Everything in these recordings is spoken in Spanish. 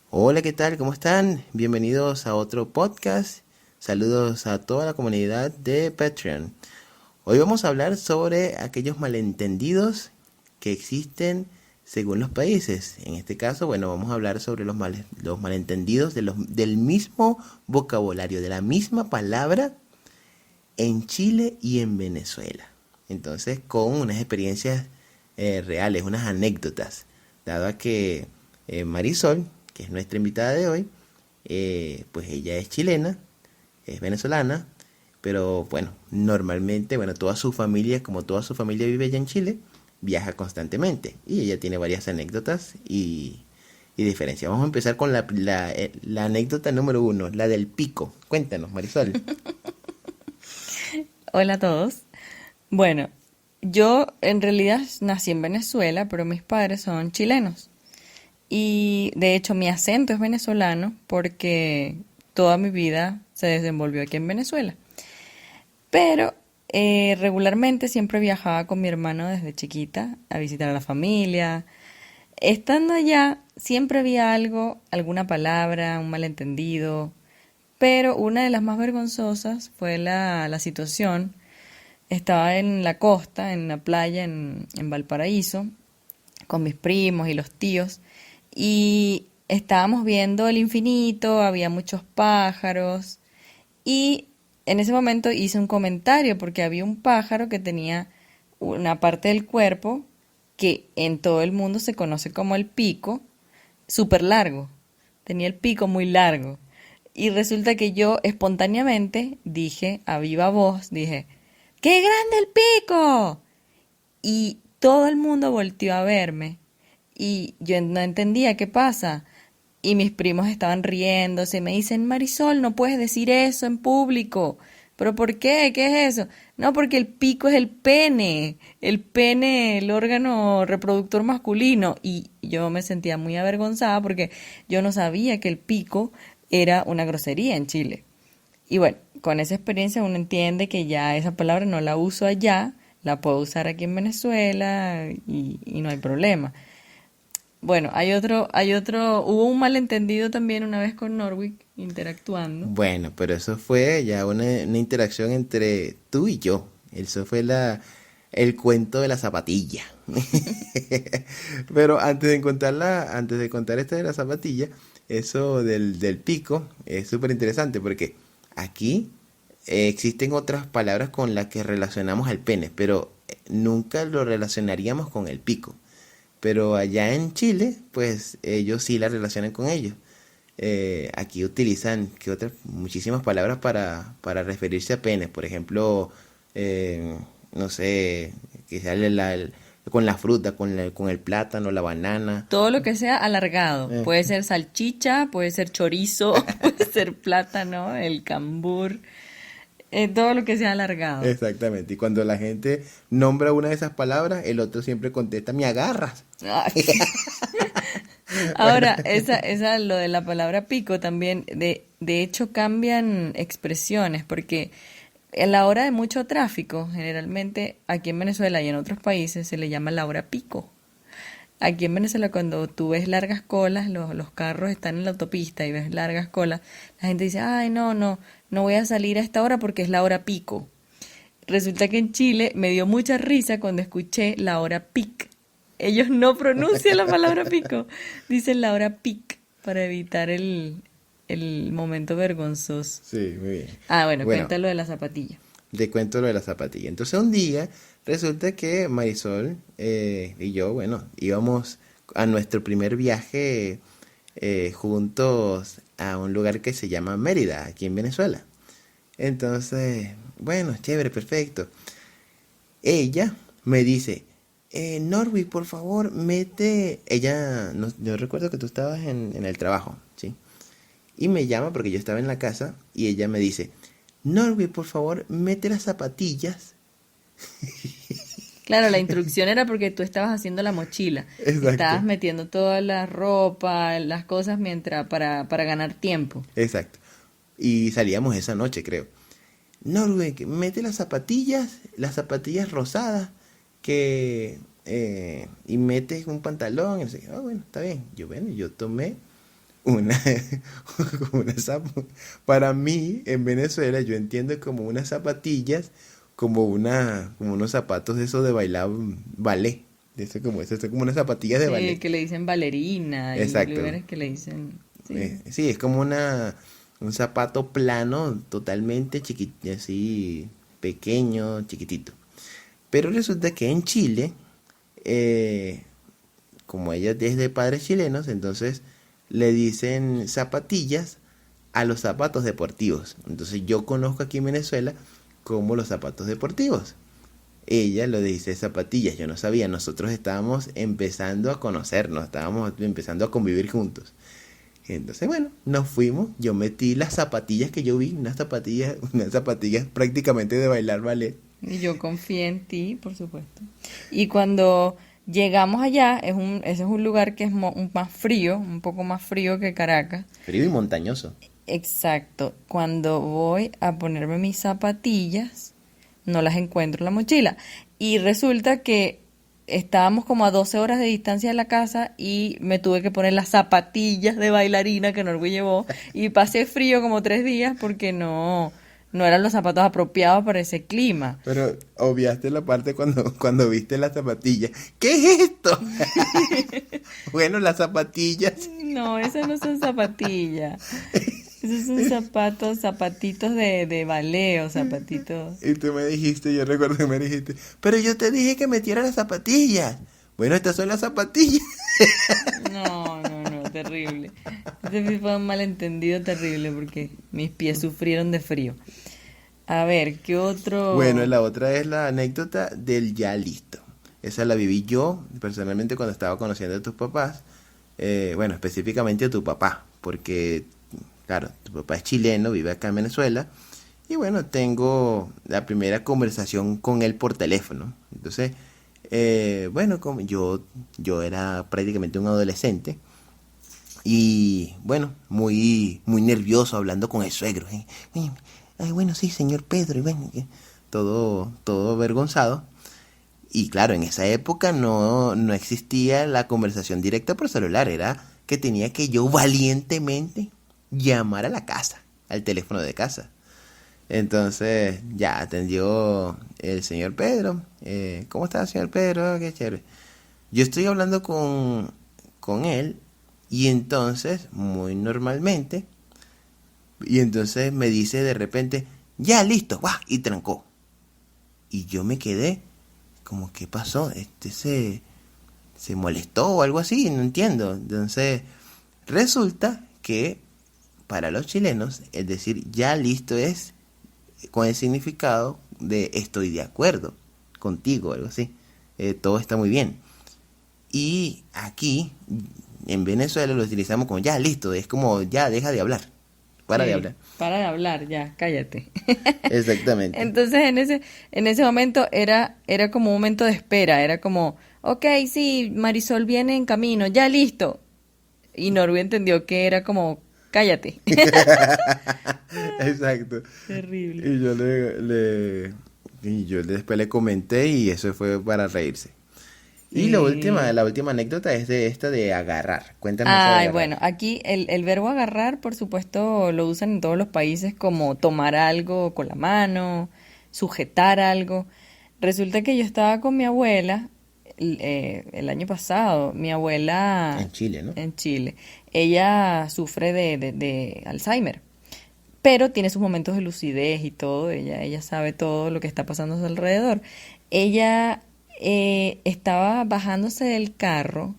Hola, ¿qué tal? ¿Cómo están? Bienvenidos a otro podcast. Saludos a toda la comunidad de Patreon. Hoy vamos a hablar sobre aquellos malentendidos que existen según los países. En este caso, bueno, vamos a hablar sobre los malentendidos del mismo vocabulario, de la misma palabra en Chile y en Venezuela. Entonces, con unas experiencias reales, unas anécdotas, dado a que Marisol, que es nuestra invitada de hoy, pues ella es chilena, es venezolana, pero bueno, normalmente, bueno, toda su familia, como toda su familia vive allá en Chile, viaja constantemente y ella tiene varias anécdotas y diferencias. Vamos a empezar con la anécdota número uno, la del pico. Cuéntanos, Marisol. Hola a todos. Bueno, yo en realidad nací en Venezuela, pero mis padres son chilenos. Y de hecho mi acento es venezolano porque toda mi vida se desenvolvió aquí en Venezuela. Pero regularmente siempre viajaba con mi hermano desde chiquita a visitar a la familia. Estando allá, siempre había algo, alguna palabra, un malentendido. Pero una de las más vergonzosas fue la situación. Estaba en la costa, en la playa, en Valparaíso, con mis primos y los tíos, y estábamos viendo el infinito, había muchos pájaros, y en ese momento hice un comentario porque había un pájaro que tenía una parte del cuerpo que en todo el mundo se conoce como el pico, súper largo. Tenía el pico muy largo. Y resulta que yo espontáneamente dije, a viva voz, dije, ¡qué grande el pico! Y todo el mundo volteó a verme. Y yo no entendía qué pasa. Y mis primos estaban riéndose. Me dicen, Marisol, no puedes decir eso en público. ¿Pero por qué? ¿Qué es eso? No, porque el pico es el pene. El pene, el órgano reproductor masculino. Y yo me sentía muy avergonzada porque yo no sabía que el pico era una grosería en Chile. Y bueno, con esa experiencia uno entiende que ya esa palabra no la uso allá, la puedo usar aquí en Venezuela y no hay problema. Bueno, hubo un malentendido también una vez con Norwick interactuando. Bueno, pero eso fue ya una interacción entre tú y yo. Eso fue el cuento de la zapatilla. Pero antes de contar esto de la zapatilla, eso del pico es súper interesante porque aquí existen otras palabras con las que relacionamos al pene, pero nunca lo relacionaríamos con el pico. Pero allá en Chile, pues ellos sí la relacionan con ellos. Aquí utilizan que otras muchísimas palabras para referirse a penes. Por ejemplo, eh, no sé, que sale con la fruta, con el plátano, la banana. Todo lo que sea alargado. Eh, Puede ser salchicha, puede ser chorizo, puede ser plátano, el cambur, todo lo que sea alargado. exactamente. Y cuando la gente nombra una de esas palabras, el otro siempre contesta, me agarras. Ay. Bueno, Ahora, lo de la palabra pico también, de hecho cambian expresiones, porque a la hora de mucho tráfico, generalmente aquí en Venezuela y en otros países se le llama la hora pico. Aquí en Venezuela cuando tú ves largas colas, los carros están en la autopista y ves largas colas, la gente dice, ay, no voy a salir a esta hora porque es la hora pico. Resulta que en Chile me dio mucha risa cuando escuché la hora pic. Ellos no pronuncian la palabra pico, dicen la hora pic para evitar el momento vergonzoso. sí, muy bien. Ah, bueno, Bueno, cuéntalo de la zapatilla. te cuento lo de la zapatilla. Entonces un día resulta que Marisol y yo, bueno, íbamos a nuestro primer viaje juntos a un lugar que se llama Mérida, aquí en Venezuela. Entonces, bueno, chévere, perfecto. Ella me dice, Norby, por favor, mete... Ella, no, yo recuerdo que tú estabas en el trabajo, ¿sí? Y me llama porque yo estaba en la casa y ella me dice, Norby, por favor, mete las zapatillas. Claro, la instrucción era porque tú estabas haciendo la mochila, Exacto, estabas metiendo toda la ropa, las cosas mientras para ganar tiempo. exacto. Y salíamos esa noche, creo. Norby, mete las zapatillas rosadas, y metes un pantalón. Y no sé qué. Ah, bueno, está bien. Yo, bueno, yo tomé, una, como para mí, en Venezuela, yo entiendo como unas zapatillas, como unos zapatos de esos de bailar ballet. Eso, como unas zapatillas de Sí, ballet. que le dicen balerina, hay Exacto. lugares que le dicen, sí. Sí, es como un zapato plano, totalmente chiquito, así pequeño, chiquitito. Pero resulta que en Chile, eh, como ella es de padres chilenos, entonces le dicen zapatillas a los zapatos deportivos. Entonces yo conozco aquí en Venezuela como los zapatos deportivos. Ella lo dice zapatillas, yo no sabía, nosotros estábamos empezando a conocernos, estábamos empezando a convivir juntos. Entonces, bueno, nos fuimos, yo metí las zapatillas que yo vi, unas zapatillas prácticamente de bailar ballet. Y yo confié en ti, por supuesto. Y cuando llegamos allá, ese es un lugar que es más frío, un poco más frío que Caracas. Frío y montañoso. Exacto. Cuando voy a ponerme mis zapatillas, no las encuentro en la mochila. Y resulta que estábamos como a 12 horas de distancia de la casa y me tuve que poner las zapatillas de bailarina que Norby llevó y pasé frío como 3 días porque no eran los zapatos apropiados para ese clima. Pero obviaste la parte cuando viste las zapatillas. ¿Qué es esto? Bueno, las zapatillas. No, esas no son zapatillas. Esos son zapatitos de ballet o zapatitos. Y tú me dijiste, yo recuerdo que me dijiste, pero yo te dije que metiera las zapatillas. Bueno, estas son las zapatillas. No, terrible. Ese sí fue un malentendido terrible porque mis pies sufrieron de frío. A ver, ¿qué Bueno, otro? la otra es la anécdota del ya listo. Esa la viví yo personalmente cuando estaba conociendo a tus papás. Bueno, específicamente a tu papá, porque, claro, tu papá es chileno, vive acá en Venezuela. Y bueno, tengo la primera conversación con él por teléfono. Entonces, bueno, como yo era prácticamente un adolescente. Y bueno, muy nervioso hablando con el suegro. Ay, bueno, sí, señor Pedro. Y bueno, todo avergonzado. Y claro, en esa época no existía la conversación directa por celular. Era que tenía que yo valientemente llamar a la casa, al teléfono de casa. Entonces ya atendió el señor Pedro. ¿Cómo está, señor Pedro? Qué chévere. Yo estoy hablando con él y entonces, muy normalmente, y entonces me dice de repente, ya listo, ¡guau! Y trancó. Y yo me quedé como, ¿qué pasó? Se molestó o algo así, no entiendo. Entonces, resulta que para los chilenos, es decir, ya listo es con el significado de estoy de acuerdo contigo, algo así. Todo está muy bien. Y aquí, en Venezuela, lo utilizamos como ya listo, es como ya deja de hablar, para de Sí, hablar. para de hablar, ya, cállate. Exactamente. Entonces en ese momento era como un momento de espera, era como, ok, sí, Marisol viene en camino, ya listo. Y Norby entendió que era como, cállate. Exacto. Terrible. Y yo después le comenté y eso fue para reírse. Y Sí. la última anécdota es de esta de agarrar. Cuéntame eso de Ay, agarrar. bueno, aquí el verbo agarrar, por supuesto, lo usan en todos los países como tomar algo con la mano, sujetar algo. Resulta que yo estaba con mi abuela el año pasado, mi abuela En Chile, ¿no? en Chile. Ella sufre de Alzheimer, pero tiene sus momentos de lucidez y todo, ella sabe todo lo que está pasando a su alrededor. Ella estaba bajándose del carro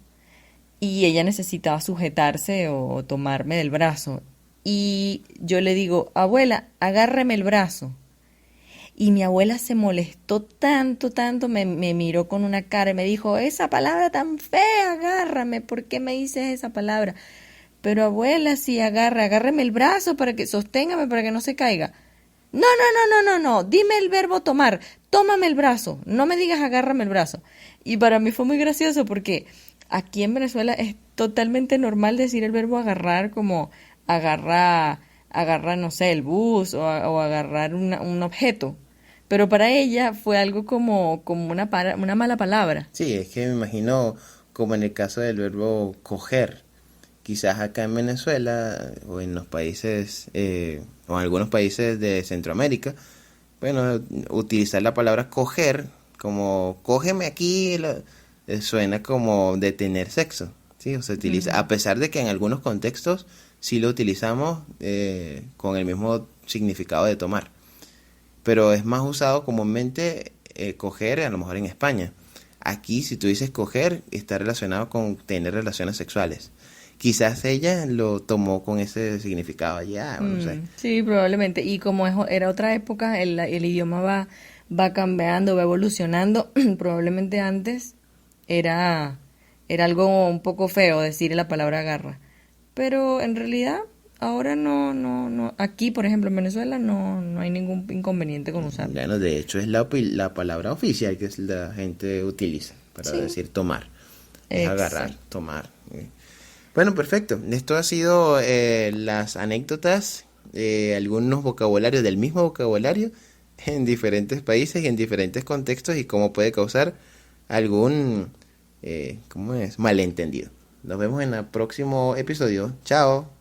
y ella necesitaba sujetarse o tomarme del brazo. Y yo le digo, abuela, agárreme el brazo. Y mi abuela se molestó tanto, tanto, me miró con una cara y me dijo, esa palabra tan fea, agárrame, ¿por qué me dices esa palabra? Pero abuela, sí, agárreme el brazo para que, sosténgame para que no se caiga. No, no, no, no, no, no, dime el verbo tomar, tómame el brazo, no me digas agárrame el brazo. Y para mí fue muy gracioso porque aquí en Venezuela es totalmente normal decir el verbo agarrar como agarra, no sé, el bus o agarrar un objeto. Pero para ella fue algo como una mala palabra. Sí, es que me imagino como en el caso del verbo coger, quizás acá en Venezuela o en los países o en algunos países de Centroamérica, bueno, utilizar la palabra coger como cógeme aquí suena como de tener sexo, ¿sí? O se utiliza, Ujú. a pesar de que en algunos contextos sí lo utilizamos con el mismo significado de tomar, pero es más usado comúnmente coger a lo mejor en España. Aquí si tú dices coger está relacionado con tener relaciones sexuales. Quizás ella lo tomó con ese significado allá, no sé. Sí, probablemente. Y como era otra época, el idioma va cambiando, va evolucionando. Probablemente antes era, era algo un poco feo decir la palabra garra. Pero en realidad, ahora no. Aquí, por ejemplo, en Venezuela, no hay ningún inconveniente con usarlo. Bueno, de hecho es la palabra oficial que la gente utiliza para Sí, decir tomar. Es agarrar, exacto. tomar. Bueno, perfecto. Esto ha sido las anécdotas, algunos vocabularios del mismo vocabulario en diferentes países y en diferentes contextos y cómo puede causar algún, ¿cómo es? Malentendido. Nos vemos en el próximo episodio. Chao.